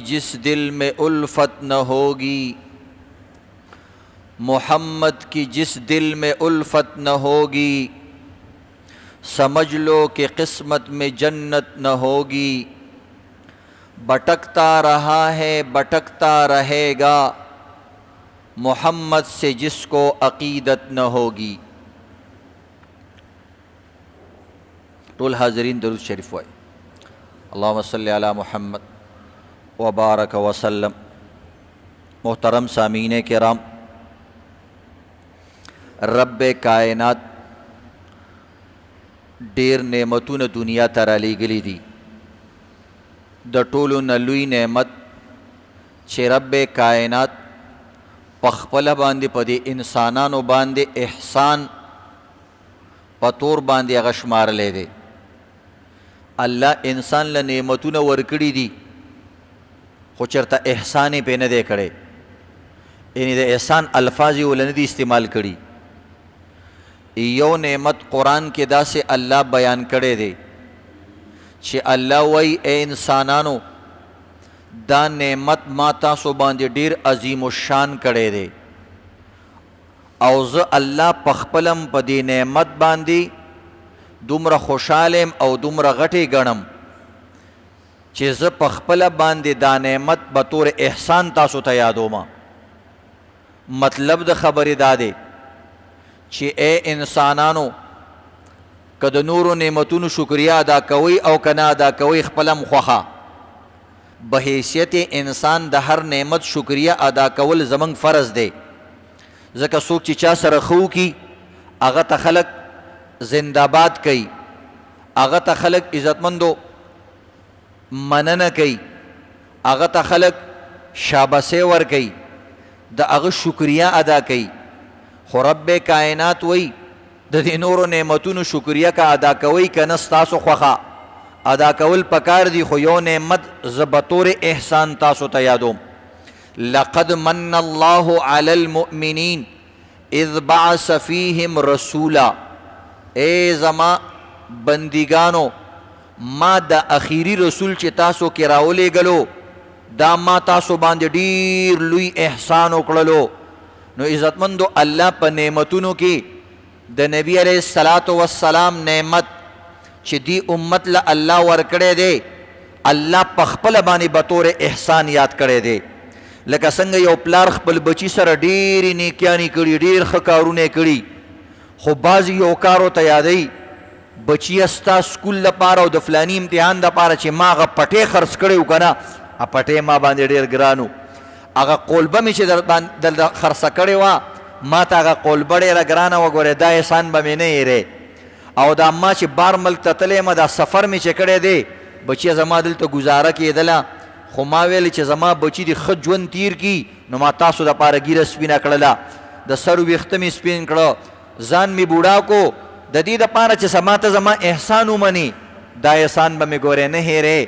जिस दिल में उल्फत न होगी, मोहम्मद की जिस दिल में उल्फत न होगी, समझ लो कि किस्मत में जन्नत न होगी। भटकता रहा है भटकता रहेगा, मोहम्मद से जिसको अकीदत न होगी। टोल हाज़रीन दरूद शरीफ वाए। अल्लाहुम्मा सल्ली अला मुहम्मद व बारक वसल्लम। मोहतरम सामीन किराम, रब्बे कायनात ढेर नेमतुन दुनिया ता रालेगली दी। द टोलु न लुई नेमत चे रब्बे कायनात पखपल बांदे पदे इंसानानो बांदे एहसान पतोर बांदे अगशमार ले दे। अल्लाह इंसान ल नेमतुन वर्कड़ी दी, खो चरता एहसान पे न दे कड़े। यानी दे एहसान अल्फाजी उलन दी इस्तेमाल कड़ी। यो नेमत कुरान के दा से अल्लाह बयान करे दे चे अल्लाह वही ए इंसानानो दा नेमत माता सो बांधे ढेर अजीम शान करे दे। औज अल्लाह पखपलम पदी नेमत बांधी दुमरा खुशालेम और दुमरा गटे गणम चे ज पखपल बांधे दा नेमत बतौर एहसान तासो ता यादोमा। मतलब द खबर दादे चे ए इंसानानो कद नूरो नेमतुन शुक्रिया अदा कोई और कना अदा कोई खपलम ख्वाहा। बहैसियत इंसान द हर नेमत शुक्रिया अदा कवल जमंग फ़र्ज दे। ज़का सोक चिचा सरखू की आगा तखलक जिंदाबाद कई, आगा तखलक इज़्ज़तमंदो मनन कई, आगा तखलक शाबासे वर कई, द आग शुक्रिया अदा कई। खो रब्बे कायनात वही द नूरो नेमतुन शुक्रिया का अदा कोई कनस्तासो ख्वाहा अदा कवल पकार दी। खो यो नेमत ज़बतौर एहसान तासो ता यादोम। लक़द मन्नल्लाहु अलल मुअमिनीन इज़ बअस फ़ीहिम रसूला। ए ज़मा बंदिगानो मा द आखिरी रसूल चे तासो के रावले गलो दा मा तासो बांधे ढेर लुई एहसान उकड़लो। नो इज़्ज़तमंदो अल्लाह प नेमतुनो की द नबी अलैहिस्सलातु वस्सलाम नेमत चे दी उम्मत ला अल्लाह वरकड़े दे, अल्लाह पखपल बानी बतौर एहसान याद करे दे। लका संग यो प्लार खपल बची सर ढेरी नेकियानी कड़ी, ढेर खकारुने कड़ी, खो बाज़ी यो कारो ता यादई बची अस्ता स्कूल लपारा द फलानी इम्तिहान द पारा चे मा गा पटे खर्च करे उकना आ पटे मा बांधे ढेर ग्रानु। आगा कोलबा में चे दल खर्च करे वा मा ता आगा कोलबा ढेर ग्राना वगोरे दा एहसान बा में नहीं रे। और दा अम्मा चे बार मल्क ततले मा दा सफ़र में चे करे दे बचिया जमा दिल तो गुजारा किए दला। खुमावेल चे जमा बची दी खजवन तीर की नुमा तासो दा पारा गिर स्पिना कड़ला द सर विख्तमी स्पिन कड़ो जान में बूढ़ा को ददी द पारा चे समाता जमा एहसान उमनी दा एहसान बा में गोरे नहीं रे।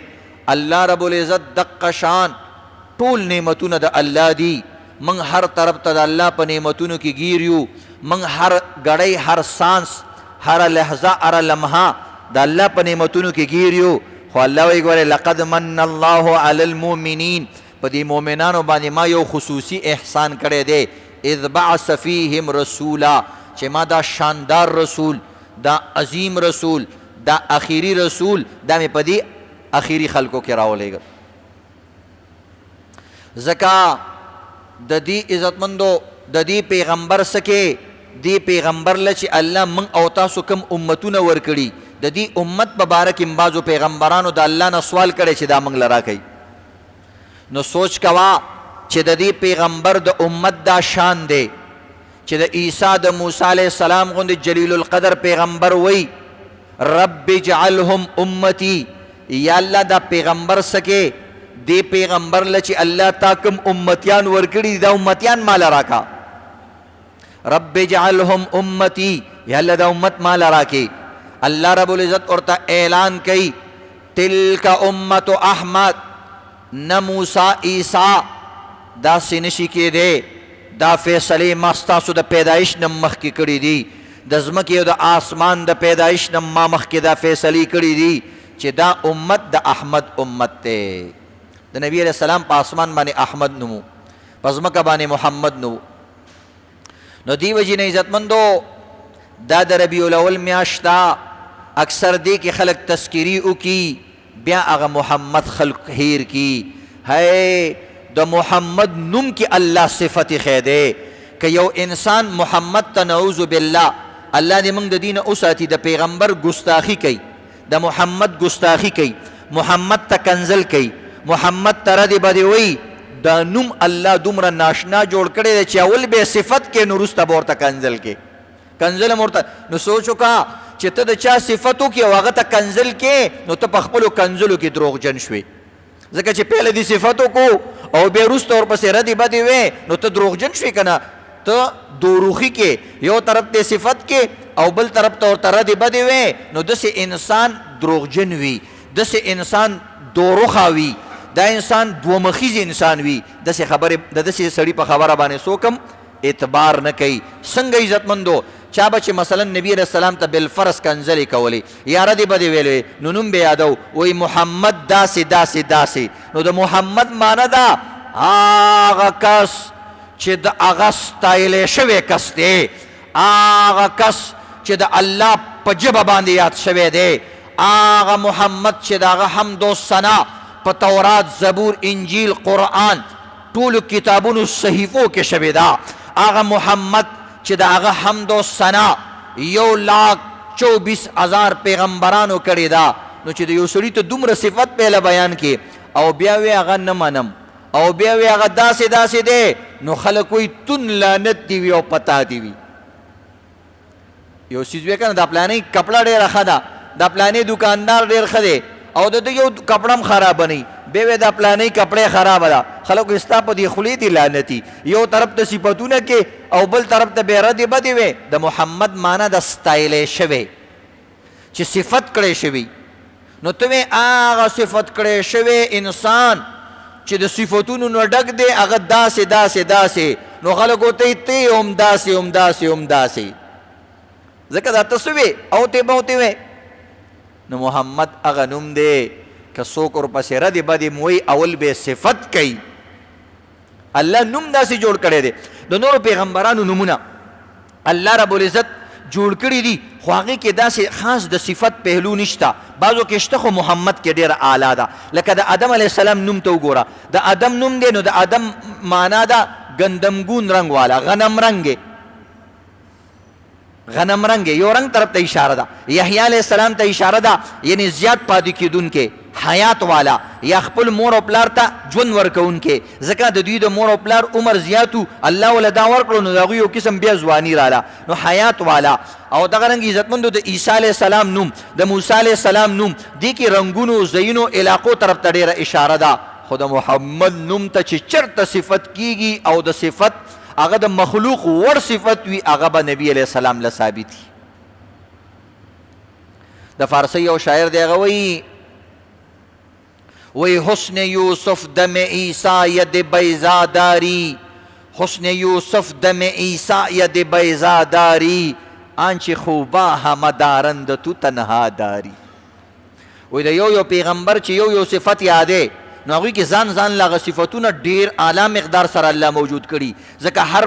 अल्लाह रब्बुल इज़्ज़त दक्का शान टोल नेमतुन द अल्लाह दी। मंग हर तरफ तद अल्लाह प नेमतुन की गिरियू। मंग हर गड़ई हर सांस हर लहजा हर लम्हा द अल्लाह प नेमतुन की गिरियू। खो अल्लाह वही गोरे लक़द मन्नल्लाहु अलल मुमिनीन पदी मोमिनानो बानी मा यो खुसूसी एहसान करे दे। इज़ बअस फ़ीहिम रसूला चे मा दा शानदार रसूल दा अजीम रसूल दा आखिरी रसूल दा में पदी आखिरी खल्को के राव लेगा। ज़का ददी इज़्ज़तमंदो ददी पैगंबर सके दी पैगंबर लच अल्लाह मंग अवता सुकम उम्मतुन वरकड़ी ददी उम्मत बबारक इम्बाजो पैगंबरानो दा अल्लाह न सवाल करे चे दा मंग लरा कई। नो सोच कवा चे ददी पैगंबर द उम्मत दा शान दे चे द ईसा द मूसा अलैहिस्सलाम गुंद जलीलुल क़दर पैगंबर वही रब्बि जअलहुम उम्मती। या अल्लाह दा पैगंबर सके दे पैगंबर लची अल्लाह ताकम उम्मतियान वरकड़ी दा उम्मतियान माला राका। रब्बि जअलहुम उम्मती या अल्लाह दा उम्मत माला राके। अल्लाह रब्बुल इज़्ज़त और ता ऐलान कई तिलका उम्मतु अहमद न मूसा ईसा दा सिनशी के दे दा फैसले मस्तासु द पैदाइश न मख की कड़ी दी दज़मके द आसमान द पैदाइश न मा मख के दा फैसली कड़ी दी चे दा उम्मत द अहमद उम्मत ते। د نبی علیہ السلام په اسمان باندې احمد نومو، په ځمکه باندې محمد نومو. نو دی وجې نه عزتمندو دا د ربیع الاول میاشت ده، اکثر دی کې خلق تذکیری وکي، بیا هغه محمد خلق هیر کی. ہے د محمد نوم کې الله صفت خیده که یو انسان محمد ته نعوذ بالله الله دې موږ د دین اوساتي، د پیغمبر ګستاخی کوي، د محمد ګستاخی کوي، محمد ته کنزل کوي، محمد ته ردی بدی وی، دا نوم الله دومره ناشنا جوړ کړی دی چې اول به صفت کې نو وروسته به ورته کنزل کې کنزل ورته. نو سوچ وکړه چې ته د چا صفت وکړې او هغه ته کنزل کې، نو ته په خپلو کنزلو کې دروغجن شوې، ځکه چې پهله دې صفت وکړو او بیا وروسته ورپسې ردې بدې وې، نو ته دروغجن شوې که نه. ته دوروخي کې یو طرف ته صفت کې او بل طرف ته ورته ردې بدې وې، نو داسې انسان دروغجن وي، داسې انسان دوروخه وي، دا انسان دومخیز انسان وي. داسې خبرې د داسې سړي په خبره باندې څوک هم اعتبار نه کوي. څنګه عزتمندو چا به چې مثلا نبی علیہ السلام ته بالفرض کنځلې کولې یا ردې بدې ویلې، نو نوم به یادو، وایي محمد داسې داسې داسې. نو د محمد معنی ده هغه کس چې د هغه ستایلی شوی کس دی، هغه کس چې د الله په ژبه باندې یاد شوی دی، هغه محمد چې د هغه حمد و ثنا په تورات، زبور، انجیل، قرآن ټولو کتابونو صحیفو کې شوی ده، هغه محمد چې د هغه حمد و ثنا 1,24,000 پیغمبرانو کړې ده. نو چې د یو سړي ته دومره صفت پهله بیان کې او بیا وی هغه نه منم او بیا وی هغه داسې داسې دی، نو خلک وایي تون لعنت دی وي او پتا دی وي. یو څیز وی که نه دا پلانې کپړه ډېره ښه ده، دا پلانې دوکاندار ډېر ښه دی او د ده یو کپړه هم خرابه نه وي، بیا وی دا پلانې کپړې خرابه ده، خلکو ستا په دې خولې دي لعنتي. یو طرف ته صفتونه کې او بل طرف ته بې ردې بدې وې. د محمد معنی د ستایلی شوی چې صفت کړی شوي، نو ته وې هغه صفت کړی شوی انسان چې د صفتونو نه ډک دی، هغه داسې داسې داسې، نو خلکو ته ته هم داسې هم داسې هم داسې، ځکه دا ته څه وې او ته به ورته وې. نو محمد هغه نوم دی که څوک ورپسې ردې بدې مویي اول به صفت کوي. الله نوم داسې جوړ کړی دی. د نورو پیغمبرانو نومونه الله رب العزت جوړ کړي دي، خو هغې کې داسې خاص د صفت پهلو نشته. بعضو کې شته خو محمد کې ډېره اعلی ده. لکه د آدم علیه السلام نوم ته وګوره، د آدم نوم دی، نو د آدم معنا ده ګندمګون رنګ والا، غنم رنګ غنم رنګ یو رنګ طرف ته اشاره ده. یحیی علیہ السلام ته اشاره ده، یعنی زیات پاتې کېدونکې، حیات والا، یا خپل مور او پلار ته ژوند ورکوونکې، ځکه د دوی د مور او پلار عمر زیاتو، الله وله دا ورکړو، نو د هغوی یو قسم بیا ځواني راله، نو حیات والا. او دغه رنګ عزتمندو د عیسی علیہ السلام نوم، د موسی علیہ السلام نوم، دې کې رنګونو، زینو، علاقو طرف ته ډېره اشاره ده. خو د محمد نوم ته چې چېرته صفت کیږي او د صفت هغه د مخلوق ور صفت وي، هغه به نبی علیہ السلام له ثابت وي. د فارسی یو شاعر دی، هغه وی حسن یوسف دم عیسی ید بیضا داری، حسن یوسف دم عیسی ید بیضا داری، آنچه خوبا همه دارند تو تنها داری. وی د یو پیغمبر چې یو صفت یاده، نو هغوی کې ځان ځان له هغه صفتونه ډېر اعلی مقدار سره الله موجود کړي، ځکه هر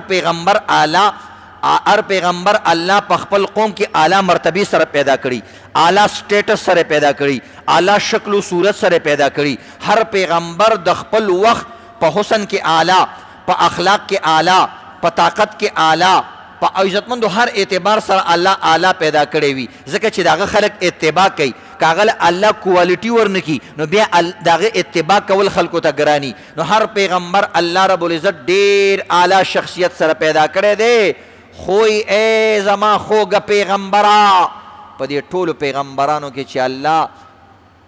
پیغمبر الله په خپل قوم کې اعلی مرتبه سره پیدا کړي، اعلی سټیټس سره پیدا کړي، اعلی شکل و صورت سره پیدا کړي. هر پیغمبر د خپل وخت په حسن کې اعلی، په اخلاق کې اعلی، په طاقت کې اعلی، په عزتمندو هر اعتبار سره الله اعلی پیدا کړی وي، ځکه چې داغه خلک اتباع کوي. که هغه الله کوالټي ورنکي، نو بیا داغه اتباع کول خلکو ته ګراني. نو هر پیغمبر الله رب العزت ډېر اعلی شخصیت سره پیدا کړی دی. خوی ای زما خوږه پیغمبره، په دې ټولو پیغمبرانو کې چې الله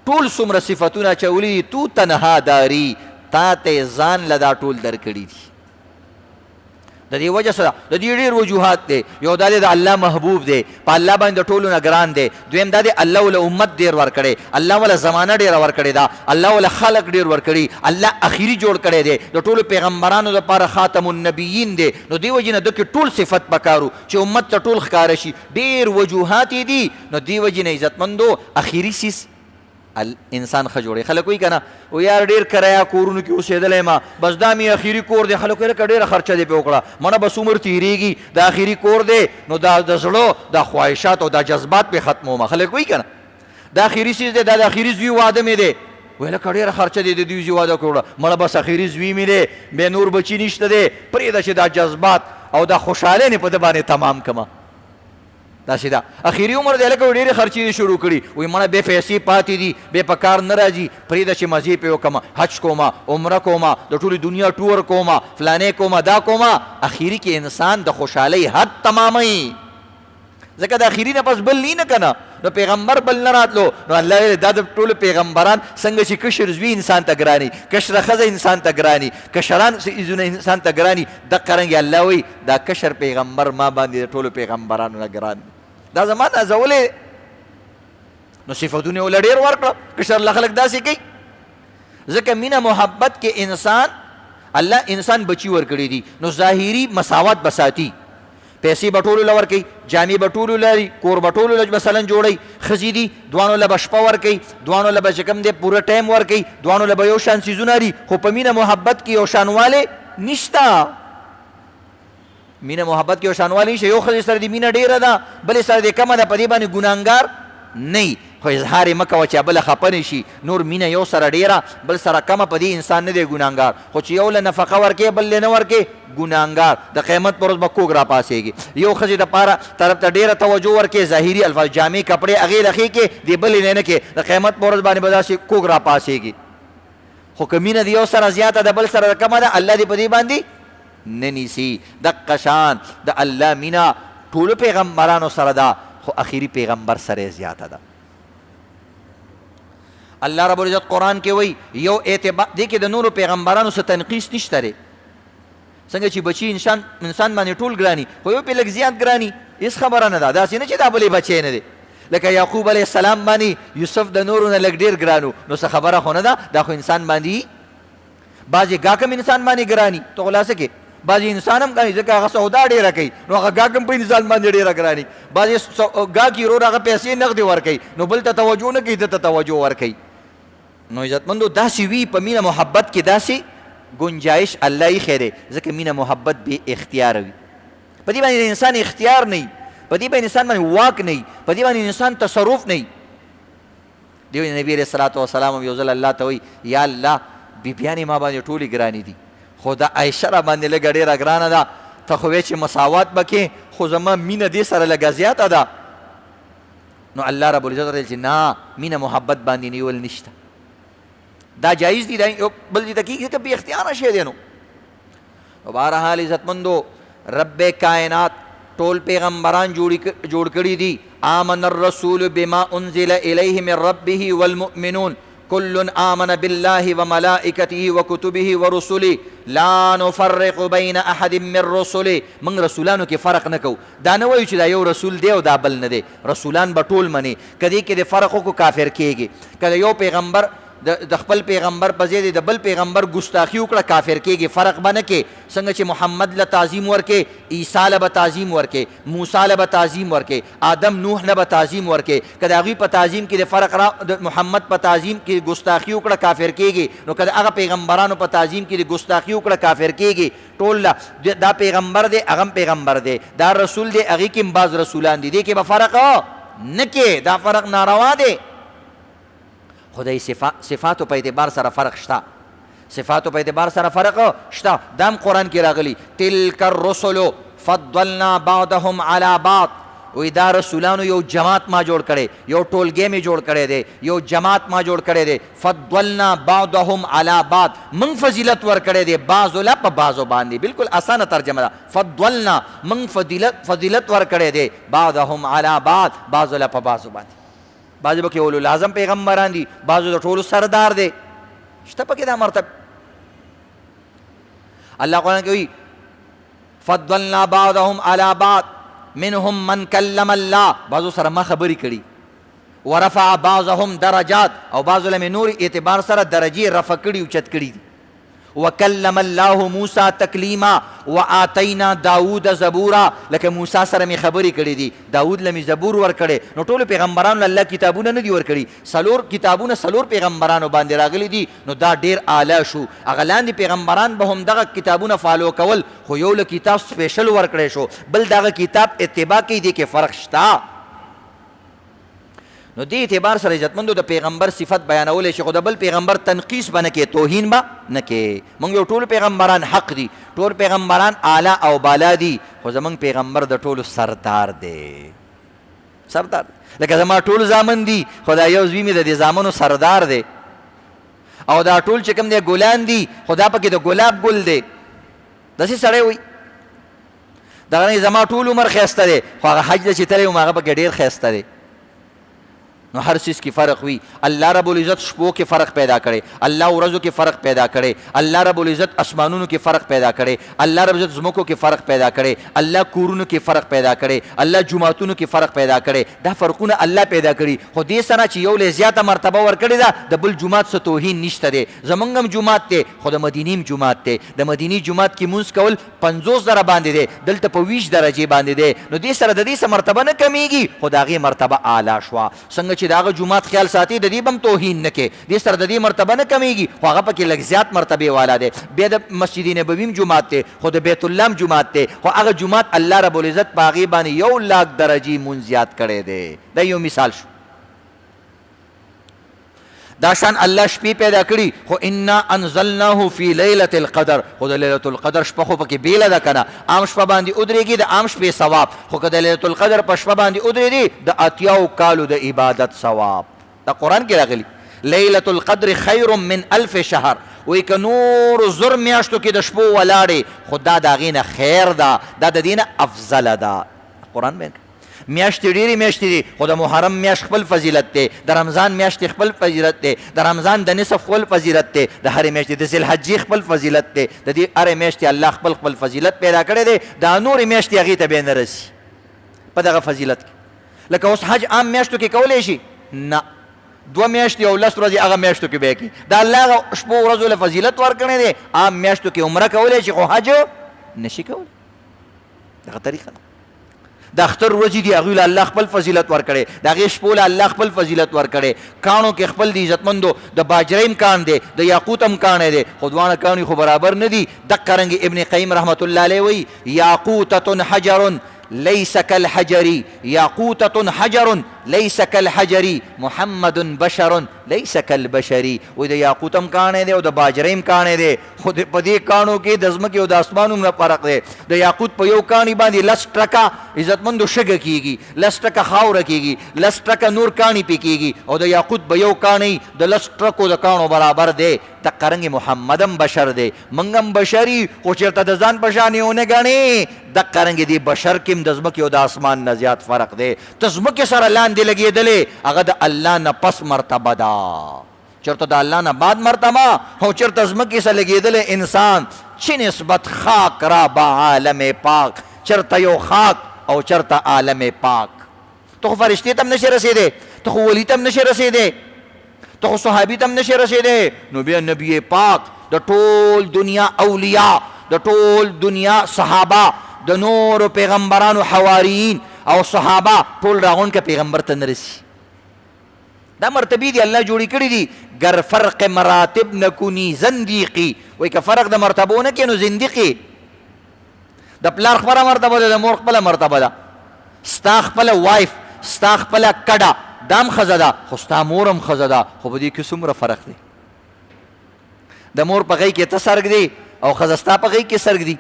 ټول څومره صفتونه اچولي، تو تنها داري، تا ته ځان له دا ټول درکړي دي. د دې وجه سره د دې ډېر وجوهات دی. یو دا دی د الله محبوب دی، په الله باندې د ټولو نه ګران دی. دویم دا دی الله ول امت ډېر ورکړی، الله ول زمانه ډېره ورکړې ده، الله ول خلق ډېر ورکړي، الله اخري جوړ کړی دی، د ټولو پیغمبرانو دپاره خاتم النبیین دی. نو دې وجې نه ده کې ټول صفت پکارو چې امت ته ټول ښکاره شي. ډېر وجوهات یې دي، نو دې وجې نه عزتمندو اخري سیس انسان ښه جوړوي. خلک وایي که نه و یار ډېر کرایه کورونو کې اوسېدلی ما بس دا مې اخري کور دی. خلک وایي لکه ډېره خرچه دې پې وکړه مړه بس عمر تېرېږي دا اخري کور دی نو دا د زړه دا خواهشات او دا جذبات پې ختمومه. خلک وایي که نه دا اخري څیز دی دا د اخري زوی واده مې دی وایي لکه ډېره خرچه دی د دوی زوی واده وکړه مړه بس اخري زوی مې دی بیا نور بچي نشته دی پرېږده چې دا جذبات او دا خوشحالۍ مې په ده باندې تمام کړمه. داسې ده اخري عمر دی لکه ډېرې خرچې دې شروع کړي وایي مړه بې پیسې پاتې دي بې په کار نه راځي پرېږده چې مزې پې وکړمه حج کومه عمره کومه د ټولې دنیا ټور کومه فلانې کومه دا کومه. اخري کې انسان د خوشحالۍ حد تماموي ځکه د اخري نه پس بل نه که نه نو پیغمبر بل نه راتلو نو الله ویل دا د ټولو پیغمبران څنګه چې کشر زوی انسان ته ګراني کشره ښځه انسان ته ګراني کشران څیزونه انسان ته ګراني دقه رنګې الله وایي دا کشر پیغمبر ما باندې د ټولو پیغمبرانو نه ګران دا زما نازولی نو صفتونه یې وله ډېر ورکړه کشر له خلک داسې کوي ځکه مینه محبت کې الله انسان بچي ورکړي دي نو ظاهري مساوات به ساتي پیسې به ټولو له ورکوي جامې به ټولو لري کور به ټولو له مثلا جوړوي ښځې دي دوانو له به شپه ورکوي دوانو له به چې کوم دی پوره ټایم ورکوي دوانو له به یو شان څیزونه لري خو په مینه محبت کې یو شانوالی نشته. مینه محبت کې یو شانوالی نشته یو ښځې سره د مینه ډېره ده بلې سره د کمه ده په دې باندې ګناهګار نه خو اظهار یې مه کوه چې بله خفه نه شي نور مینه یو سره ډېره بل سره کمه په دې انسان نه دی ګناهګار خو چې یو له نفقه ورکوي بل له نه ورکوي ګناهګار د قیامت پر ورځ به کوږ راپاسېږي. یو ښځې دپاره طرف ته ډېره توجه ورکوي ظاهري الفاظ جامې کپړې هغې له ښې کې د بلې نه نه کې د قیامت پر ورځ باندې به داسې کوږ راپاسېږي. خو که مینه د یو سره زیاته د بل سره کمه ده الله دې په دې باندې نه نیسي. دقه شان د الله مینه ټولو پیغمبرانو سره ده خو اخري پیغمبر سره زیاته ده. الله رب العزت قرآن کې وایي یو اعتبار دې کې د نورو پیغمبرانو څه تنقیص نشته دی څنګه چې بچي انسان باندې ټول ګراني خو یو پې لږ زیات ګراني هېڅ خبره نه ده داسې نه چې دا بلې بچی نه دی لکه یعقوب علیه السلام باندې یوسف د نورو نه لږ ډېر ګرانو نو څه خبره خو نه ده دا خو انسان باندې بعضې ګاکم انسان باندې ګراني ته خلاصه کې بعضې انسان هم ګراني ځکه هغه سودا ډېره کوي نو هغه ګاک هم په انسان باندې ډېره ګراني بعضې ګاکي ورور هغه پیسې نغدې ورکوي نو بل ته توجه نه کوي ده ته توجه ورکوي. نو عزتمندو داسې وي په مینه محبت کې داسې گنجائش الله یې خیره ځکه مینه محبت بې اختیاره وي په دې باندې انسان اختیار نه په دې باندې انسان باندې واک نه په دې باندې انسان تصرف نه. دیو نبی علیه الصلاة والسلام یو ځل الله ته وایي یا الله بیبیانې ما باندې ټولې ګرانې دي خو دا عایشه را باندې لږه ډېره ګرانه ده ته خو وایې چې مساوات به کې خو زما مینه دې سره لږه زیاته ده. نو الله رب العزت ویل چې نه مینه محبت باندې نیول نشته دا جایز دي دا بل دي ته کېږي که بې اختیاره شی دی. نو بهرحال عزتمندو رب کائنات ټول پیغمبران جوړ کړي دي. آمن الرسول بما انزل الیه من ربه والمؤمنون كل آمن بالله وملائكته وكتبه ورسله لا نفرق بين احد من رسله. من رسولانو کې فرق نه کوو دا نه وایو چې دا یو رسول دی او دا بل نه دی رسولان به ټول مني که دې کې د فرق وکړو کافر کېږي که د یو پیغمبر د خپل پیغمبر په ځای د بل پیغمبر ګستاخي وکړه کافر کېږي فرق به نه کې څنګه چې محمد له تعظیم ورکې عیسی له به تعظیم ورکې موسی له به تعظیم ورکې آدم نوح له به تعظیم ورکې که د هغوی په تعظیم کې د فرق د محمد په تعظیم کې ګستاخي وکړه کافر کېږي نو که د هغه پیغمبرانو په تعظیم کې د ګستاخي وکړه کافر کېږي ټول دا پیغمبر دی هغه پیغمبر دی دا رسول دی هغې کې هم بعض رسولان دي دې کې به فرق نه کې دا فرق ناروا دی. خدای صفاتو په اعتبار سره فرق شته صفاتو په اعتبار سره فرق شته دام قرآن کې راغلی تلک الرسل فضلنا بعضهم على بعض وی دا رسولانو یو جماعت ما جوړ کړي یو ټولګی مې جوړ کړی دی یو جماعت ما جوړ کړی دی فضلنا بعضهم على بعض من فضیلت ور کړی دی بعضو له په بعضو باندې بالکل اسانه ترجمه ده فضلنا من فضیلت ور کړی دی بعضهم على بعض بعضو له په بعضو باندې بعضې به کې اولو لازم پیغمبران دي بعضو د ټولو سردار دی شته پکې دا مرتب الله قرآن کې وایي فضلنا بعضهم على بعض منهم من کلم الله بعضو سره ما خبرې کړي ورفع بعضهم درجات او بعضو له مې نور اعتبار سره درجې رفع کړي اوچت کړي دي وکلم الله موسی تکلیما وآتینا داود زبورا، لکه موسی سره می خبرې کړې دي، داود له می زبور ورکړې. نو ټولو پیغمبرانو الله کتابونه نه دي ورکړي، څلور کتابونه څلور پیغمبرانو باندې راغلي دي. نو دا ډیر اعلی شو. هغه لاندې پیغمبران به هم دغه کتابونه فالو کول، خو یو له کتاب سپیشل ورکړی شو، بل دغه کتاب اتباع کوي. دي کې فرق شته. نو دې اعتبار سره عزتمندو د پیغمبر صفت بیانولی شي، خو د بل پیغمبر تنقیص به نه کې، توهین به نه کې. موږ یو ټول پیغمبران حق دي، ټول پیغمبران اعلی او بالا دي، خو زموږ پیغمبر د ټولو سردار دی. سردار لکه زما ټول زامن دي، خو دا یو زوی مې د دې زامنو سردار دی. او دا ټول چې کوم دی ګلان دي، خو دا پکې د ګلاب ګل دی. داسې سړی وي دغه نه زما ټول عمر ښایسته دی، خو هغه حج ته چې تللی وم هغه پکې ډېر ښایسته دی. نو هر چیز کی فرق وي. الله رب العزت شپو کې فرق پیدا کړي، الله ورځو کې فرق پیدا کړي، الله رب العزت اسمانونو کې فرق پیدا کړي، الله رب العزت زمکو کې فرق پیدا کړي، الله کورونو کې فرق پیدا کړي، الله جمعتونو کې فرق پیدا کړي. دا فرقونه الله پیدا کړي، خو دې سره چې یو له زیاته مرتبه ورکړې ده، د بل جمعات څه توهین نشته دی. زمونږ هم جمعات دی، خو د مدینې هم جمعات دی. د مدینې جمعات کې مونځ کول 50 زره باندې دی، دلته په 20 درجې باندې دی. نو دې سره د دې څه مرتبه نه کمیږي، خو د هغې مرتبه اعلی شوه. څنګه چې د هغه جمعات خیال ساتي، د دې به هم توهین نه کوي، دې سره د دې مرتبه نه کمیږي، خو هغه پکې لږ زیات مرتبې والا دی. بیا د مسجد نبوي هم جمعات دی، خو د بیت الله هم جمعات دی، خو هغه جمعات الله رب العزت په هغې باندې 1,00,000 درجې مونځ زیات کړی دی. دا یو مثال شو. دا شان الله شپې پیدا کړي، خو انا انزلناه فی لیلة القدر، خو د لیلة القدر شپه خو پکې بیله ده که نه. عام شپه باندې ودرېږي د عام شپې ثواب، خو که د لیلة القدر په شپه باندې ودرېږي د 80 کالو د عبادت ثواب. دا قرآن کې راغلي لیلة القدر خیر من 1000 شهر. وی که نور زر میاشتو کې د شپو ولاړې، خو دا د هغې نه خیر ده، دا د دې نه افضله ده. قرآن بیان میاشتې ډېرې میاشتې دي، خو د محرم میاشت خپل فضیلت دی، د رمضان میاشتې خپل فضیلت دی، د رمضان د نصف خپل فضیلت دی، د هرې میاشتې د ذوالحجې خپل فضیلت دی. د دې هرې میاشتې الله خپل فضیلت پیدا کړی دی. دا نورې میاشتې هغې ته بیا نه رسي په دغه فضیلت کې. لکه اوس حج عام میاشتو کې کولی شي؟ نه، 2 میاشتې او 10 ورځې هغه میاشتو کې به یې کړي. دا الله هغه شپو ورځو له فضیلت ورکړی دی. عام میاشتو کې عمره کولی شي، خو حج نشي کولی. دغه طریقه ده. د اختر ورځې دي، هغوی له الله خپل فضیلت ورکړی، د هغې شپو له الله خپل فضیلت ورکړی. کاڼو کې خپل د عزتمندو د باجرې هم کان دی، د یاقوت هم کاڼی دی، خو دواړه کاڼي خو برابر نه دي. دقه رنګې ابن قیم رحمت الله علیه وایي یاقوتة حجر ليس كالحجر، یاقوتة حجر ليس كالحجر، محمد بشر ليس كالبشر. وی د یاقوت هم کاڼی دی او د باجرې هم کاڼی دی، خو په دې کاڼو کې د ځمکې او د اسمان هم فرق دی. د یاقوت په یو کاڼي باندې 10 ټکه عزتمندو شګه کېږي، 10 ټکه خاوره کېږي، 10 ټکه نور کاڼي پې کېږي، او د یاقوت په یو کاڼي د 10 ټکو د کاڼو برابر دی. دقه رنګې محمد هم بشر دی، موږ هم بشري، خو چېرته د ځان په شان یې ونه ګڼې. دقه رنګې دی بشر کې هم د ځمکې او د اسمان نه زیات فرق دی. ته ځمکې سره لاندې لګېدلې، هغه د الله نه پس مرتبه ده، چېرته د الله نه بعد مرتبه. او چېرته ځمکې سره لګېدلی انسان چې نسبت خاک را به عالم پاک، چېرته یو خاک او چېرته عالم پاک. ته خو فرشتې ته هم نشي رسېدی، ته خو ولي ته هم نشي رسېدی، ته خو صحابي ته هم نشي رسېدی. نو بیا نبي پاک د ټول دنیا اولیاء، د ټول دنیا صحابه، د نورو پیغمبرانو حواریین او صحابه ټول راغونډ که پیغمبر ته نه رسي. دا مرتبې دي الله جوړې کړي دي. گر فرق مراتب نکونی زندیقی، وایي که فرق د مرتبو نه کې نو زندیقي. د پلار خپله مرتبه ده، د مور خپله مرتبه ده. ستا خپله وایف، ستا خپله کډه دا هم ښځه ده، خو ستا مور هم ښځه ده، خو په دې کې څومره فرق دی. د مور په غۍ کې ته سرګ دی او ښځه ستا په غۍ کې سرګ دی.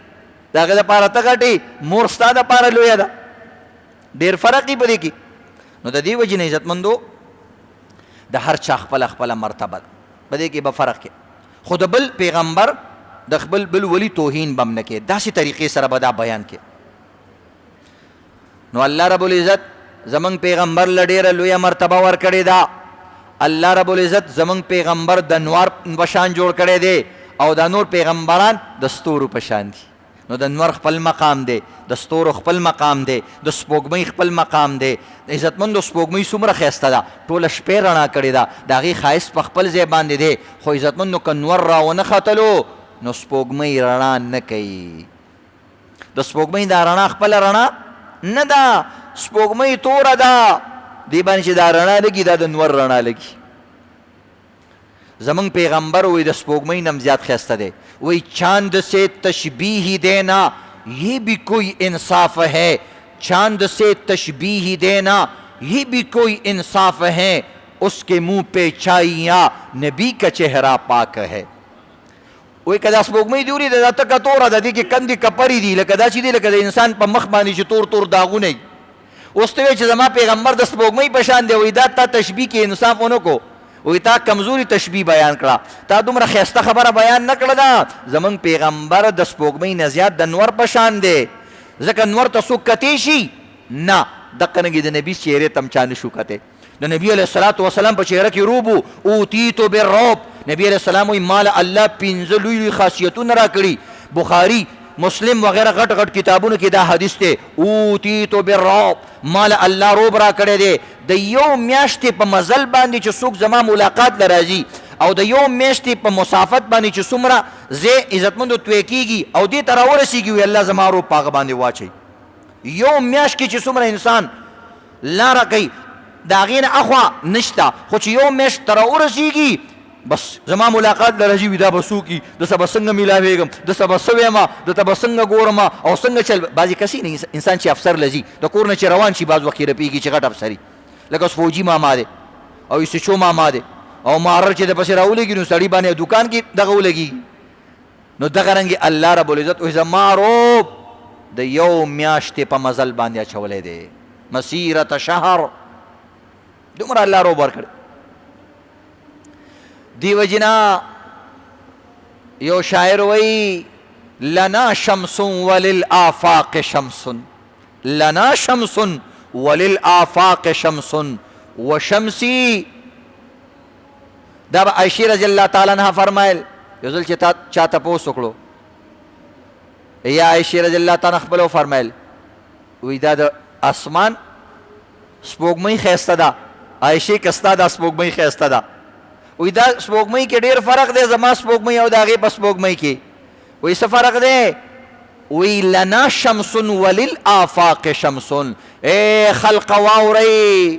د هغې دپاره ته غټې، مور ستا دپاره لویه ده. ډېر فرق دی په دې کې. نو د دې وجې نه عزتمندو د هر چا خپله خپله مرتبه ده، په دې کې به فرق کې. خو د بل پیغمبر د خپل بل ولی توهین به هم نه کې، داسې طریقې سره به دا بیان کې. نو الله رب العزت زمونږ پیغمبر له ډېره لویه مرتبه ورکړې ده. الله رب العزت زمونږ پیغمبر د نور په شان جوړ کړی دی، او دا نور پیغمبران د ستورو په شان دي. نو د نور خپل مقام دی، د ستورو خپل مقام دی، د سپوږمۍ خپل مقام دی. عزتمندو سپوږمۍ څومره ښایسته ده، ټوله شپې رڼا کړې ده، د هغې ښایست په خپل ځای باندې دی. خو عزتمندو که نور را ونه ختلو نو سپوږمۍ رڼا نه کوي. د سپوږمۍ دا رڼا خپله رڼا نه ده، سپوږمۍ توره ده، دې باندې چې دا رڼا لګي دا د نور رڼا لګي. زمونږ پیغمبر وی د سپوږمۍ نم زیات ښایسته دی، وی چاند سے تشبیح دینا یہ بھی کوئی انصاف ہے، چاند سے تشبیح دینا یہ بھی کوئی انصاف ہے، اس کے منہ پہ چھائیاں نبی کا چہرہ پاک ہے. وی که دا سپوږمۍ دې ولیده دا تکه توره ده، دې کې کندې کپرې دي لکه داسې دي لکه د انسان په مخ باندې چې تور تور داغونه وي. اوس ته وایې چې زما پیغمبر د سپوږمۍ په شان دی، وایي دا تا تشبیح کې انصاف ونه کو، وایي تا کمزوري تشبیح بیان کړه، تا دومره ښایسته خبره بیان نه کړه. ده زمونږ پیغمبر د سپوږمۍ نه زیات د نور په شان دی، ځکه نور ته څوک کتی شي نه، دقرنګې د نبي چهرې ته هم چا نه شو کتی. د نبی علیه الصلاة والسلام په چهره کې روب و، اوتیتو بالرعب. نبی علیه السلام وایي مال الله پنځه لوی لوی خاصیتونه راکړي. بخاري مسلم وغیرہ غټ غټ کتابونو کې دا حدیث دی، اوتیتو بالرعب، مال الله روب راکړی دی. د یو میاشتې په مزل باندې چې څوک زما ملاقات له راځي او د یو میاشتې په مسافت باندې چې څومره زه عزتمندو توی کېږي او دې ته راورسېږي، وي الله زما روب په هغه باندې واچوي. یو میاشت کې چې څومره انسان لاره کوي د هغې نه اخوا نشته، خو چې یو میاشت ته راورسېږي بس زما ملاقات له راځي، وي دا به څوک د څه به څنګه میلاوېږم، د څه به څه ویمه، د ته به څنګه ګورم او څنګه چل. بعضې کسي نه انسان چې افسر له ځي د کور نه چې روان شي بعض وخت یې رپېږي چې غټ افسري، لکه اوس فوجي ماما دی او ایسچو ماما دی او مارر چې د پسې راولېږي نو سړي باندې دوکان کې دغه ولګي. نو دغه رنګې الله رب العزت وایي زما روب د یو میاشتې په مزل باندې اچولی دی، مسیرة شهر، دومره الله روب ورکړی. دیو جنا یو شاعر وی لنا شمس وللآفاق شمس، لنا شمس وللآفاق شمس وشمسی. دا به عائشہ رضی اللہ تعالی عنہ فرمایل، یو ځل چې چا تپوس وکړو یا عائشہ رضی اللہ تعالی عنہ خپلو فرمایل، وی دا د اسمان سپوږمۍ ښایسته ده، عائشې که ستا دا سپوږمۍ ښایسته ده، وی دا سپوږمۍ کې ډېر فرق دی زما سپوږمۍ او د هغې په سپوږمۍ کې. وی څه فرق دی؟ وی لنا شمس وللآفاق شمس. اے خلق واورئ،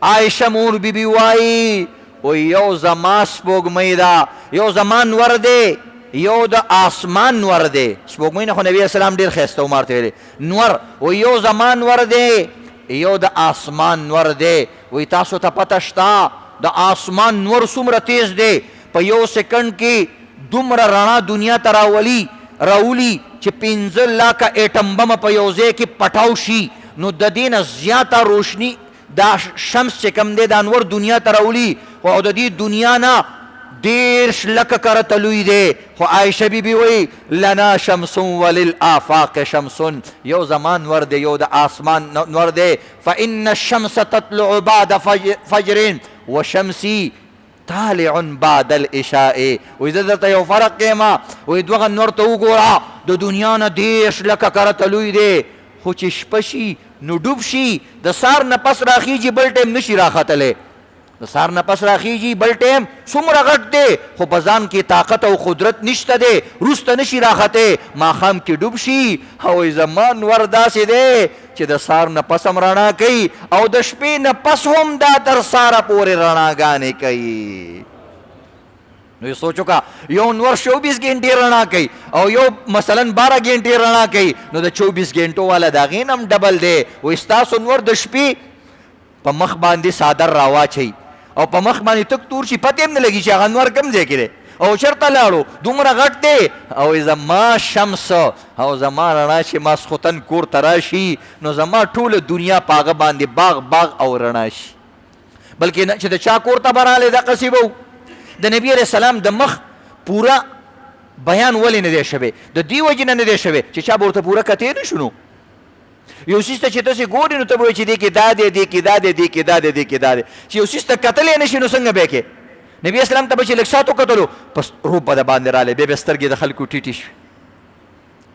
عائشہ مور بی بی وایي وی یو زما سپوږمۍ ده، یو زما نور دی، یو د آسمان نور دی. سپوږمۍ نه خو نبي اسلام ډېر ښایسته عمر ته ویلې نور، وی یو زما نور دی، یو د آسمان نور دی. وی تاسو ته پته شته د آسمان نور څومره تیز دی، په یو سیکنډ کې دومره رڼا دنیا ته راولي چې 15 لاکه ایټم بم په یو ځای کې پټاو شي، نو د دې نه زیاته روشني دا شمس چې کوم دی دا نور دنیا ته راولي، خو د دې دنیا نه 10 لکه کرته لوی دی. خو عایشه بی بی وی لنا شمس وللآفاق شمس، یو زمان نور دی، یو د آسمان نور دی. فإن الشمس تطلع بعد فجر وشمسی طالع بعد العشاء. وی زه درته یو فرق کیما، وی دغه نور ته وګوره د دنیا نه 10 لکه کرته لوی دی، خو چې شپه شي نو ډوب شي، د سار نه پس راخیږي بل ټیم نشي راختلی، د سار نه پس راخیږي بل ټیم څومره غټ دی خو په ځان کې طاقت او قدرت نشته دی، وروسته نشي راختی، ماښام کې ډوب شي. او زما نور داسې دی چې د سار نه پس هم رڼا کوي او د شپې نه پس هم دا تر ساره پورې رڼاګانې کوي. نو یې سوچ وکړه یو نور 24 ګنټې رڼا کوي او یو مثلا 12 ګنټې رڼا کوي، نو د 24 ګنټو والا د هغې نه هم ډبل دی. وایي ستاسو نور د شپې په مخ باندې صادر راواچوي او په مخ باندې تک تور شي، پتې هم نه لګي چې هغه نور کوم ځای کې دی او چېرته لاړو، دومره غټ دی. او زما شمس او زما رڼا چې ماسخوتن کور ته راشي نو زما ټوله دنیا په هغه باندې باغ او رڼا شي. بلکې چې د چا کور ته به رالی دقسې به د نبي علیه السلام د مخ پوره بیان ولې نه دی شوی؟ د دې وجې نه دی شوی چې چا به ورته پوره کتی نه شو. نو یو څیز ته چې تاسې ګورې نو ته به وایې چې دې کې دا دی، دې کې دا دی، دې کې دا دی، دې کې دا دی. چې یو څیز ته کتلی نه شي نو څنګه به یې کې؟ نبي اسلام ته به چې لږ ساعت وکتلو پس روب به د باندې رالی، بیا به سترګې د خلکو ټیټې شوې.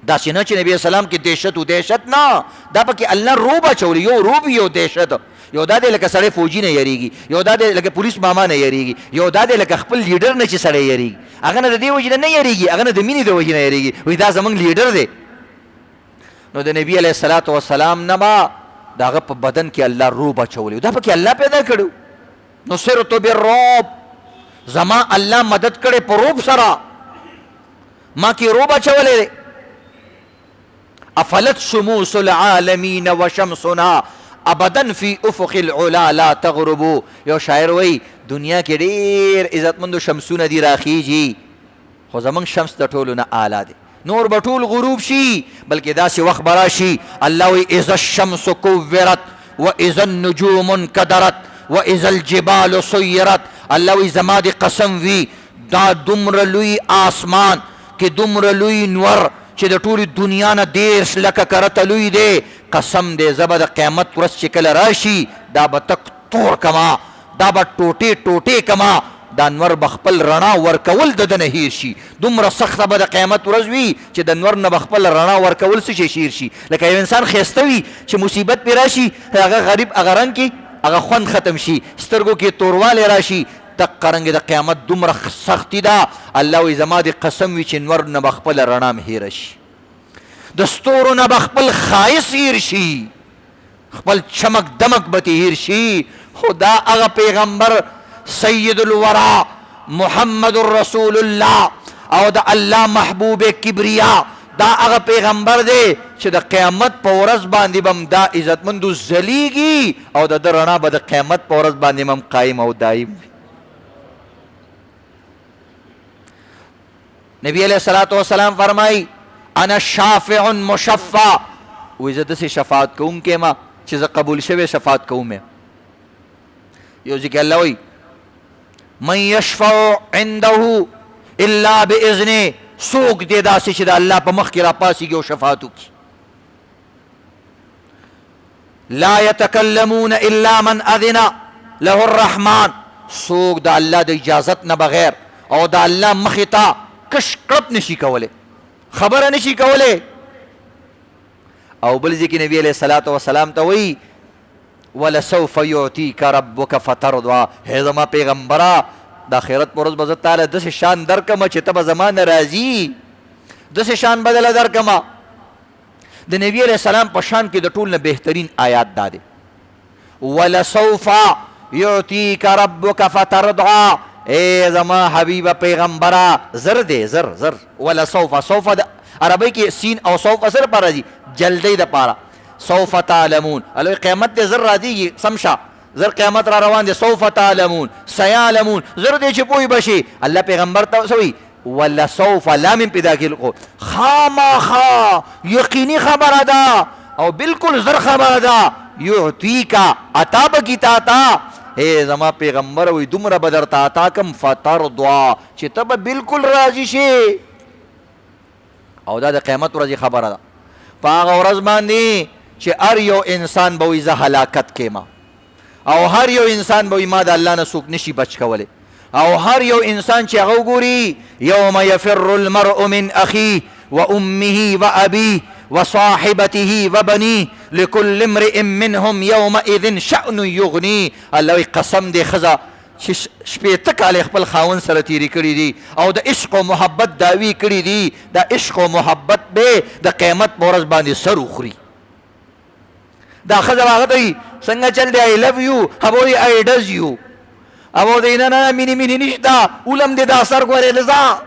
داسې نه چې نبی اسلام کې دهشت و دهشت نه، دا پکې الله روب اچولی، یو روب یو دهشت. یو دا دی لکه سړی فوجي نه یریږي، یو دا دی لکه پولیس ماما نه یریږي، یو دا دی لکه خپل لیډر نه چې سړی یریږي. هغه نه د دې وجې نه یریږي، هغه نه د مینې د وجې نه یریږي، وایي دا زموږ لیډر دی. نو د نبي علیه الصلاة والسلام نه ما د هغه په بدن کې الله روب اچولی، دا پکې الله پیدا کړو. نصرت بالرعب، زما الله مدد کړی په روب سره، ما کې روب اچولی دی. افلت شموس العالمین وشمسنا ابدا فی افق العلا لا تغربو. یو شاعر وی دنیا کې ډیر عزتمندو شمسونه دي راخیږي، خو زمونږ شمس د ټولو نه اعلی دی. نور به ټول غروب شي، بلکې داسې وخت به راشي الله وی اذا الشمس کورت و اذا النجوم انکدرت و اذا الجبال سیرت. الله وی زما د قسم وی دا دومره لوی آسمان کې دومره لوی نور چې د ټولې دنیا نه 10 لکه کرته لوی دی، قسم دی زه به د قیامت ورځ چې کله راشي دا به تک تور کما، دا به ټوټې ټوټې کما، دا انور به خپل رڼا ورکول د ده نه هیر شي. دومره سخته به د قیامت ورځ وي چې د انور نه به خپل رڼا ورکول څه شي شیر شي. لکه یو انسان ښایسته وي چې مصیبت پرې راشي، هغه غریب هغه رنګ کې هغه خوند ختم شي، سترګو کې توروالی راشي، دقرنګې د قیامت دومره سختی ده. الله وی زما د قسم وي چې نور نه به خپل رڼا م هیره شي، د ستورو نه به خپل ښایست هیر شي، خپل چمک دمک به ترې هیر شي. خو دا هغه پیغمبر سید الورا محمد رسول الله او د الله محبوب کبریا دا هغه پیغمبر دی چې د قیامت په ورځ باندې بم دا عزتمندو ځلیږي او د ده رڼا به د قیامت په ورځ باندې هم قایم او دایم وي. نبی علیہ الصلوۃ والسلام فرمائی انا شافع مشفع، وی زه داسې شفاعت کوونکی ما چې زه قبول شوی شفاعت کوم یم. یو ځکه الله وی من یشفع عنده الا باذنه، څوک دی داسې چې د الله په مخ کې راپاسېږي او شفاعت وکړي. لا یتکلمون الا من اذن له الرحمن، څوک د الله د اجازت نه بغیر او د الله مخې ته کش کړپ نشي کولی، خبره نشي کولی. او بل ځای کې نبی علیہ الصلاۃ والسلام ته وایي ولسوف یعطیک ربک فترضی، هی زما پیغمبره د آخرت په ورځ به زه تاله داسې شان درکمه چې ته به زما نه راضي، داسې شان بدله درکمه. د نبی علیہ السلام په شان کې د ټول نه بهترین آیات دا دی ولسوف یعطیک ربک فترضی، اے زما حبیبه پیغمبره زر دی زر زر. ولسوف، سوف د عربی کې سین او سوف سره پاره دي جلدی د پاره. سوف تعلمون، الوی قیامت دی زر را دیږي سمشه، زر قیامت را روان دی. سوف تعلمون سیعلمون، زر دی چې پوی بشي. الله پیغمبر ته سوی ولسوف لام پیدا کړو، خامخا یقینی خبره ده او بالکل زر خبره ده. یعطیکا عطا بکی تا تا، اے زما پیغمبر وی دومره بدر تا تا کم فترضا چې ته به بالکل راضي شي. او دا د قیامت ورځې خبره ده. په هغه ورځ باندې چې هر یو انسان به وي زه هلاکت کېما، او هر یو انسان به وي ما د الله نه څوک نشي بچ کولی، او هر یو انسان چې هغه وګوري یوم یفر المرء من اخیه و امه و ابیه وصاحبته وبنيه لكل امرئ منهم يومئذ شأن يغنيه. الله قسم دې ښځه چې شپېته کاله خپل خاوند سره تېرې کړي دي او د عشق او محبت دعوی کړي دي، د عشق او محبت به د قیامت په ورځ باندې سر وخوري. دا ښځه هغه ته وي څنګه چل دی آی لو یو، هغه وایي آی ډز یو، هغه وایي نه نه مینې مینې نشته، اولم دې دا سر ګورې لزا.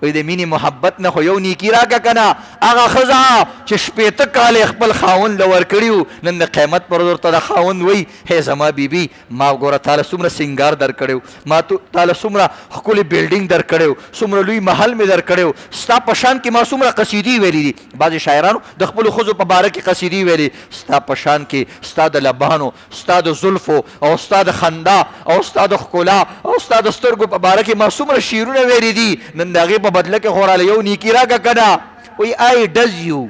وی د مینې محبت نه خو یو نیکي راکړه که نه. هغه ښځه چې شپېته کالې خپل خاوند له ورکړي وو، نن د قیامت پر ورځ ورته د خاوند وایي هی زما بیبي ما ګوره تاله څومره سینګار در کړی و، ما تاله څومره ښکلې بلډینګ در کړی و، څومره لوی محل مې در کړی و، ستا په شان کې ما څومره قصیدې ویلي دي. بعضې شاعرانو د خپلو ښځو په باره کې قصیدې ویلي، ستا په شان کې ستا د لبانو، ستا د زلفو او ستا د خندا او ستا د ښکلا او ستا د سترګو په باره کې ما څومره شعرونه ویلي دي، نن د هغې په بدله کې خوراله یو نیکي راکړه که نه. وی آی ډز یو،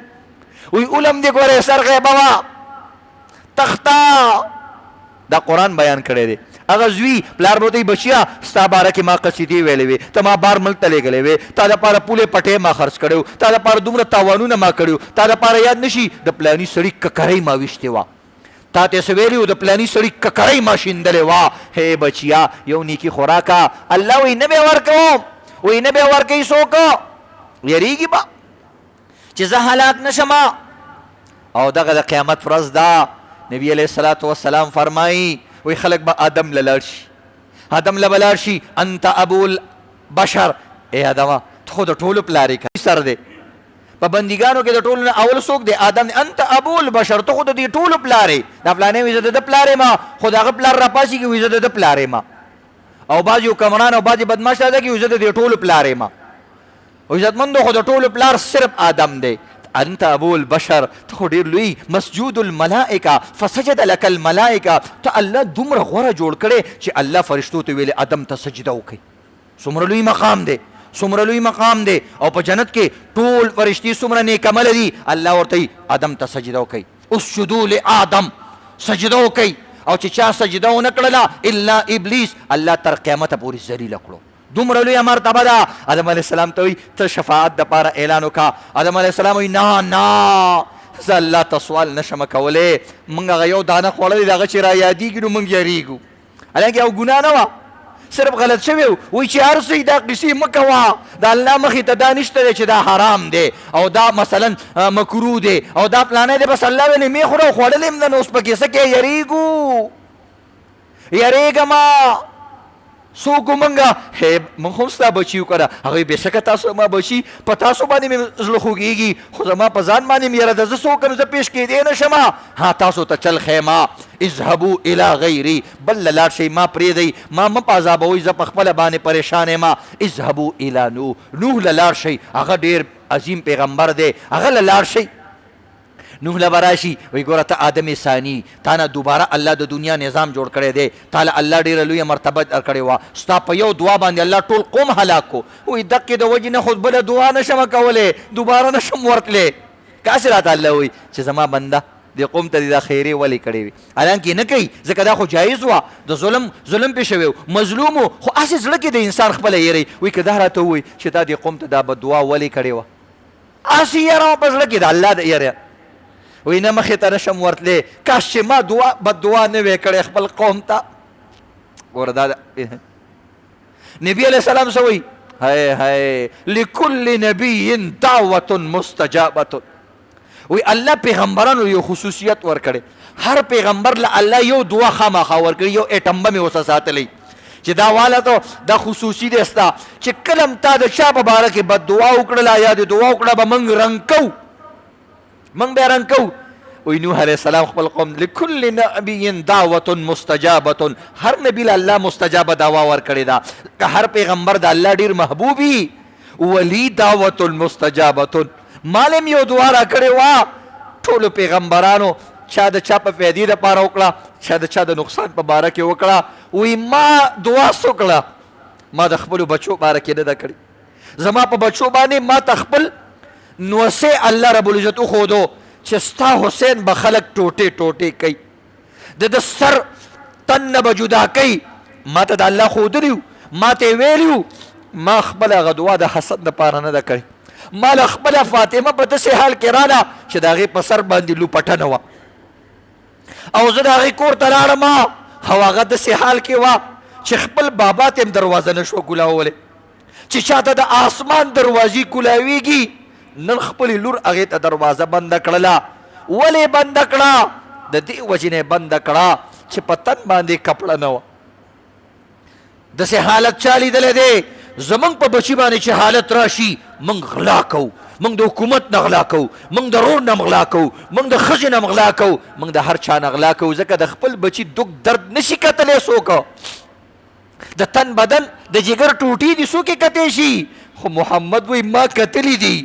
وی اولم دې ګورې سر غیبه وه تخته. دا قرآن بیان کړی دی. هغه زوی پلار به ورته بچیا ستا باره کې ما قصیدې ویلې وې ته ما بار ملک ته لېږلی وې تا دپاره پولې پټې ما خرڅ کړی و تا دپاره دومره تاوانونه ما کړي تا دپاره یاد نشي د پلاني سړي ککرۍ ما ویشتې وه تا ته څه ویلي و د پلاني سړي ککرۍ ما شیندلې وه هی بچیا یو نیکي خوراکه الله وایي نه به یې ورکوم وایي نه به یې ورکوي څوک یریږي به چې زه هلاک نشم او دغه د قیامت ورځ ده نبی علیه الصلاة والسلام فرمایي وایي خلک به آدم له لاړ شي آدم له به لاړ شي انت ابو البشر ای آدمه ته خو د ټولو پلار یې سر دی په بندګانو کې د ټولو نه اول څوک دی آدم دی انت ابو البشر ته خو د دې ټولو پلار یې دا فلانی وایي زه د ده پلار یم خو د هغه پلار راپاسېږي وایي زه د ده پلار یم او بعضې حکمران او بعضې بدماش راځي وایي زه د دې ټولو پلار یم او عزتمندو خو د ټولو پلار صرف آدم دی انت ابو البشر ته خو ډېر لوی مسجود الملائکه فسجد لك الملائکه ته الله دومره غوره جوړ کړی چې الله فرشتو ته ویلې آدم ته سجده وکړئ څومره لوی مقام دی څومره لوی مقام دی او په جنت کې ټول فرشتي څومره نیک عمله دي الله ورته آدم ته سجده وکړئ اسجدوا لآدم سجده وکړئ او چې چا سجده ونه کړله الا ابلیس الله تر قیامته پورې ذلیله کړو دومره لویه مرتبه ده آدم علیه السلام ته وایي ته شفاعت دپاره اعلان وکړه آدم علیه السلام وایي نه زه الله ته سوال نشم کولی موږ هغه یو دانه خوړلی د هغه چې را یادېږي نو موږ یریږو حالانکې یو ګناه نه وه صرف غلط شوی وایي چې هر څه دا قصې مه کوه د الله مخې ته دا نشته دی چې دا حرام دی او دا مثلا مکروه دی او دا پلانی دی بس الله ویلې مې خوره خوړلی م ده نو اوس پکې څه کې یریږو یریږمه څوک مونږه مونږ هم ستا بچي وکړه هغوی بېشکه تاسو ما بچي په تاسو باندې مې زړه خوږېږي خو زما په ځان باندې مې یاره ده زه څوک یم زه پیش کېدی نه شم ها تاسو ته چل خیمه اذهبوا الی غیري بل له لاړ شئ ما پرېږدئ ما مه په عذابوئ زه په خپله باندې پریشان یم اذهبوا الی نوح له لاړ شئ هغه ډېر عظیم پیغمبر دی هغه له لاړ شئ نوح له به راشي وایي ګوره ته آدم ثاني تا نه دوباره الله د دنیا نظام جوړ کړی دی تا له الله ډېره لویه مرتبه درکړې وه ستا په یو دعا باندې الله ټول قوم هلاک کو وایي دقې د وجې نه خو بله دعا نشم کولی دوباره نشم ورتلی کاسې راته الله وایي چې زما بنده دې قوم ته دې دا خیرې ولې کړې وي حالانکې نه کوي ځکه دا خو جایز وه د ظلم پې شوی و مظلوم و خو هسې زړه کې د انسان خپله یری وایي که دا راته ووایي چې دا دې قوم ته دا بددعا ولې کړې وه هسې یره په زړه کې د الله د یره وی نه مخې ته نشم ورتلی کاش چې ما بددعا نه وی کړی خپل قوم ته ګوره دا نبي علیه السلام څه وایي هی هی لکل نبي دعوة مستجابة وی الله پیغمبرانو یو خصوصیت ورکړی هر پیغمبر له الله یو دعا خامخا ورکړي یو ایټم بم یې ورڅه ساتلی چې دا والا ته دا خصوصي دی ستا چې کله هم تا د چا په باره کې بددعا وکړله یا د دعا وکړه به موږ رنګ کوو من به رنګ کوو وی نوح علیه السلام خپل قوم لکل نبی دعوة مستجابة هر نبی له الله مستجابه دعوا ورکړې ده که هر پیغمبر د الله ډېر محبوبي ولی دعوة مستجابة مالم یو دعا را کړې وه ټولو پیغمبرانو چا د چا په فایدې دپاره وکړه چا د چا د نقصان په باره کې وکړه وی ما دعا څه وکړه ما د خپلو بچو باره کې نه ده کړې زما په بچو باندې ما ته خپل نوسې الله رب العزت وښودو چې ستا حسین به خلک ټوټې ټوټې کوي د سر تن نه به جدا کوي ما ته د الله ښودلي ما ته یې ویلي ما خپله هغه دعا د حسد دپاره نه ده کړې ما له خپله فاطمه په داسې حال کې راله چې د هغې په سر باندې لوپټنه وه او زه د هغې کور ته لاړم او هغه داسې حال کې وه چې خپل بابا ته هم دروازه نه شوه کولاولی چې چاته د آسمان دروازې کولاویږي نن خپلې لور هغې ته دروازه بنده کړله ولې بنده کړه د دې وجې نه بنده کړه چې په تن باندې کپړه نه وه داسې حالت چا لیدلی دی زمونږ په بچي باندې چې حالت راشي موږ غلا کوو موږ د حکومت نه غلا کوو موږ د رور نه غلا کوو موږ د ښځې نه غلا کوو موږ د هر چا نه غلا کوو ځکه د خپل بچي دک درد نشي کتلی څوک د تن بدن د جگر ټوټې دي څوک یې کتی شي خو محمد وایي ما کتلی دي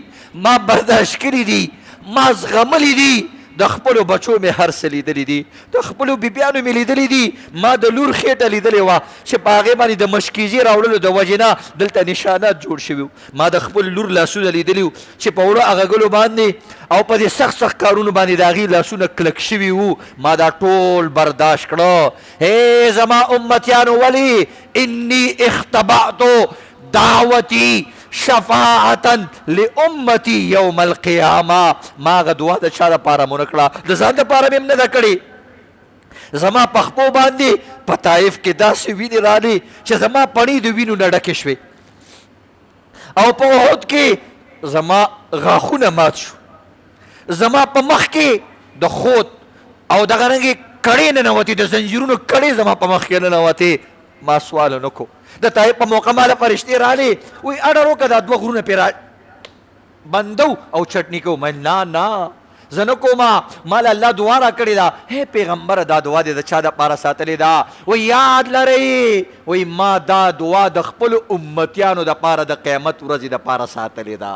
ما برداشت کړي دي ما زغملی دي د خپلو بچو مې هر څه لیدلی دي، د خپلو بیبیانو مې لیدلی دي. ما د لور خېټه لیدلې وه چې په هغې باندې د مشکیزې راوړلو د وجې نه دلته نشانات جوړ شوي وو. ما د خپل لور لاسونه لیدلي وو چې په وړو اغږلو باندې او په دې سخت سخت کارونو باندې د هغې لاسونه کلک شوي وو. ما دا ټول برداشت کړه. هی زما امتیانو ولې انی اختبعتو دعوتی شفاعتا لامتی یوم القیامه. ما هغه دعا د چا دپاره مو نه کړه، د ځان دپاره مې هم نه ده کړې. زما په خپو باندې په طایف کې داسې وینې رالې چې زما پڼې د وینو نه ډکې شوې، او په احد کې زما غاښونه مات شو، زما په مخ کې د خود او دغه رنګې کړې ننوتې، د زنجیرونو کړې زما په مخ کې ننوتې. ما سوال نه کو. د طایف په موقع ماله فرشتې رالې، وایي اډر وکړه دا دوه غرونه پرې بندو او چټني کوو. من نه زه نه کومه، ماله الله دعا را کړې ده. هی پیغمبره دا دعا دې د چا دپاره ساتلې ده؟ وایي یاد لرئ، وایي ما دا دعا د خپلو امتیانو دپاره د قیامت ورځې دپاره ساتلې ده.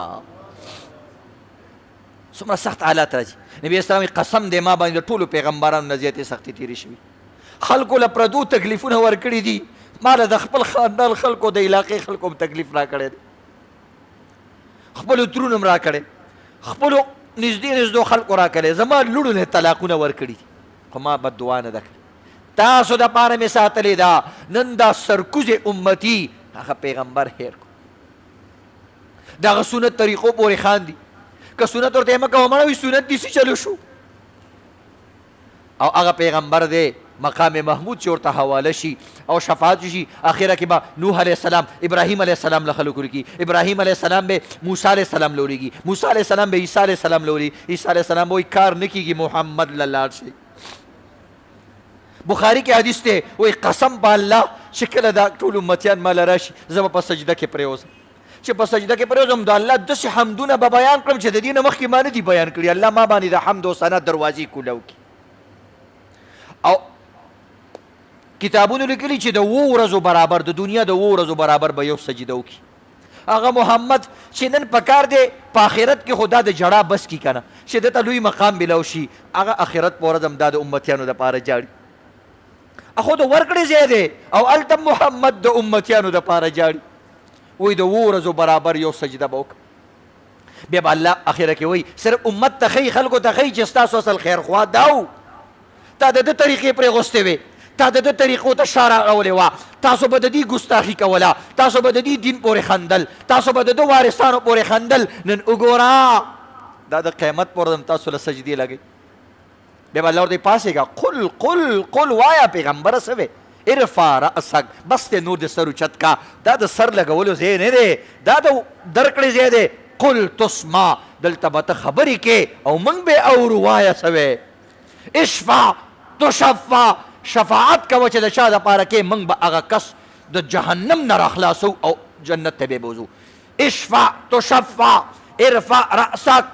څومره سخت حالات راځي. نبي اسلام قسم دی ما باندې د ټولو پیغمبرانو نه زیاتې سختې تېرې شوي. خلکو له پردو تکلیفونه ورکړي دي، ما له د خپل خاندان خلکو د علاقې خلکو هم تکلیف را کړی دی، خپلو ترونو هم را کړی، خپلو نږدې خلکو را کړی. زما لوڼو نه طلاقونه ورکړي دي، خو ما بد دعا نه ده کړې. تاسو دپاره مې ساتلې ده. نن دا سرکوزې امتي هغه پیغمبر هیر کو، دغه سنت طریقو پورې خاندي. که سنت ورته یې مه کوه مړه وي سنت دې چلو شو. او هغه پیغمبر دی مقام محمود چې ورته حواله شي او شفاعت شي. اخره کې به نوح علیه السلام ابراهیم علیه السلام له خلکو لري، ابراهیم علیه السلام به موسی علیه السلام لوريږي، موسی علیه السلام به عیسی علیه السلام لوري، عیسی علیه السلام وایي کار نه کېږي محمد له لاړ شي. بخاري کې حدیث دی، وایي قسم په الله چې کله دا ټول امتیان ما له راشي زه به په سجده کې پرېوځم، چې په سجده کې پرېوځم د الله داسې حمدونه به بیان کړم چې د دې نه مخکې ما نه دي بیان کړي. الله ما باندې د حمد و ثنا دروازې کولاو کړي. او کتابونو لیکلي چې د 7 ورځو برابر د دنیا د 7 ورځو برابر به یو سجده وکړي. هغه محمد چې نن پکار دی په آخرت کې خدا د جړا بس کی کنه چې دته لوی مقام بلاو شي، هغه آخرت په ورځ هم دا د امتیانو دپاره جاړي. اخو د ورکړې ځای دی او هلته محمد د امتیانو دپاره جاړي. وایي د 7 ورځو برابر یو سجده به وکړه. بیا به الله اخره کې وایي صرف امت ته ښیي، خلکو ته ښیي چې ستاسو اصل خیرخوا دا و، تا د ده طریقې پرې غوستې وې، تا د ده طریقو ته شا راغولې وه، تاسو به د دې ګستاخي کوله، تاسو به د دې دین پورې خندل، تاسو به د ده وارثانو پورې خندل. نن وګوره دا د قیامت په ورځ تاسو له سجدې لګئ. بیا به الله ورته پاسېږه قل قل قل وایه پیغمبره څه وې ارفع رأسک، بس دی نور د سر اوچت کا. دا د سر لګولو ځای نه دی، دا د درکړې ځای دی. قل تسمع، دلته به ته خبرې کې او موږ به اورو. وایه څه وې اشفع تشفع، شفاعت کوه چې د چا دپاره کې موږ به هغه کس د جهنم نه راخلاصو او جنت ته به بوځو. اشفع تشفع ارفع رأسک